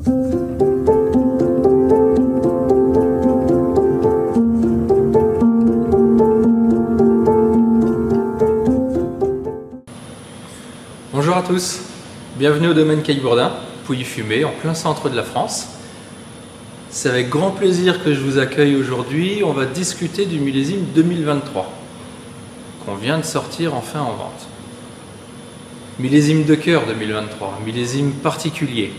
Bonjour à tous, bienvenue au domaine Caillebourdin, Pouilly-Fumé, en plein centre de la France. C'est avec grand plaisir que je vous accueille aujourd'hui. On va discuter du millésime 2023 qu'on vient de sortir enfin en vente. Millésime de cœur 2023, millésime particulier.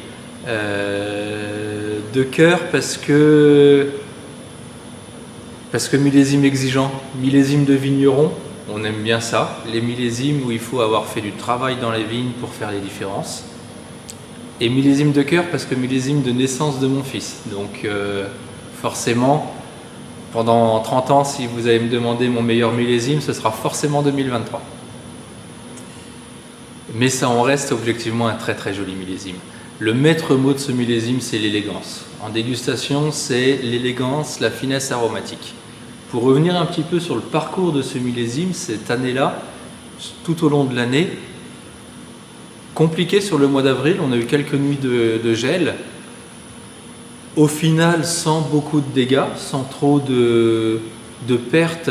De cœur parce que millésime exigeant, millésime de vigneron. On aime bien ça, les millésimes où il faut avoir fait du travail dans les vignes pour faire les différences. Et millésime de cœur parce que millésime de naissance de mon fils. Donc forcément, pendant 30 ans, si vous allez me demander mon meilleur millésime, ce sera forcément 2023. Mais ça en reste objectivement un très très joli millésime. Le maître mot de ce millésime, c'est l'élégance. En dégustation, c'est l'élégance, la finesse aromatique. Pour revenir un petit peu sur le parcours de ce millésime, cette année-là, tout au long de l'année, compliqué sur le mois d'avril, on a eu quelques nuits de gel. Au final, sans beaucoup de dégâts, sans trop de pertes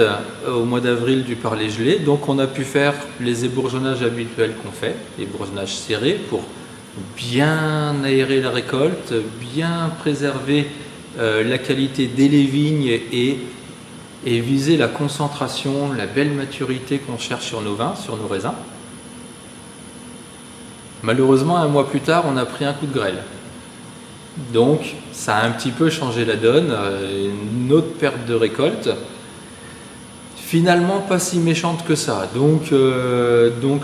au mois d'avril du parler gelé. Donc on a pu faire les ébourgeonnages habituels qu'on fait, ébourgeonnages serrés pour bien aérer la récolte, bien préserver la qualité des vignes et viser la concentration, la belle maturité qu'on cherche sur nos vins, sur nos raisins. Malheureusement, un mois plus tard, on a pris un coup de grêle. Donc, ça a un petit peu changé la donne, une autre perte de récolte. Finalement, pas si méchante que ça. Donc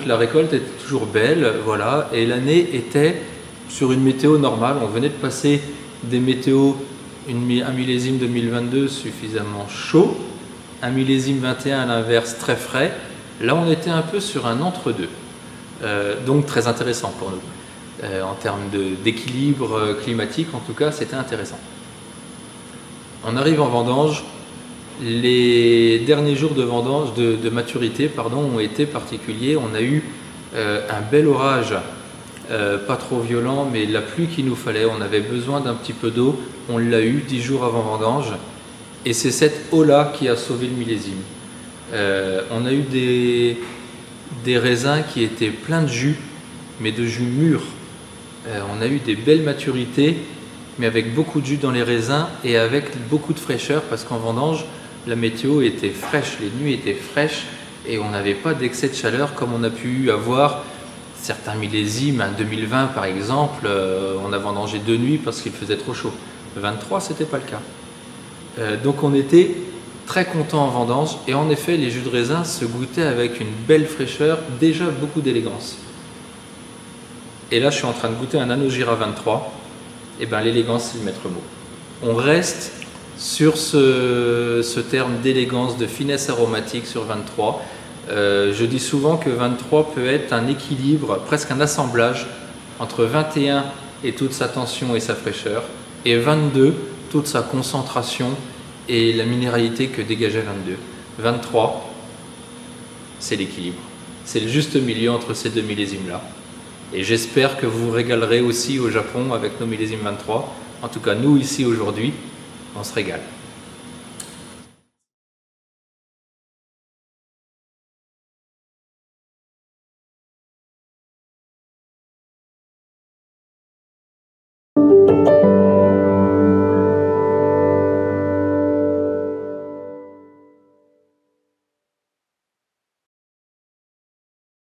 la récolte était toujours belle, voilà, et l'année était sur une météo normale. On venait de passer des météos, un millésime 2022 suffisamment chaud, un millésime 21 à l'inverse très frais. Là, on était un peu sur un entre-deux. Donc très intéressant pour nous. En termes d'équilibre climatique, en tout cas, c'était intéressant. On arrive en vendange. Les derniers jours de vendange, de maturité, ont été particuliers. On a eu un bel orage, pas trop violent, mais la pluie qu'il nous fallait. On avait besoin d'un petit peu d'eau. On l'a eu 10 jours avant vendange. Et c'est cette eau-là qui a sauvé le millésime. On a eu des raisins qui étaient pleins de jus, mais de jus mûrs. On a eu des belles maturités, mais avec beaucoup de jus dans les raisins et avec beaucoup de fraîcheur, parce qu'en vendange, la météo était fraîche, les nuits étaient fraîches et on n'avait pas d'excès de chaleur comme on a pu avoir certains millésimes. Un 2020 par exemple, on a vendangé 2 nuits parce qu'il faisait trop chaud. Le 23, c'était pas le cas. Donc on était très content en vendange et en effet les jus de raisin se goûtaient avec une belle fraîcheur, déjà beaucoup d'élégance. Et là je suis en train de goûter un Anogyra 23, et bien l'élégance c'est le maître mot. On reste sur ce terme d'élégance, de finesse aromatique sur 23. Je dis souvent que 23 peut être un équilibre, presque un assemblage entre 21 et toute sa tension et sa fraîcheur, et 22 toute sa concentration et la minéralité que dégageait 22. 23, c'est l'équilibre. C'est le juste milieu entre ces deux millésimes-là. Et j'espère que vous vous régalerez aussi au Japon avec nos millésimes 23. En tout cas, nous ici aujourd'hui, on se régale.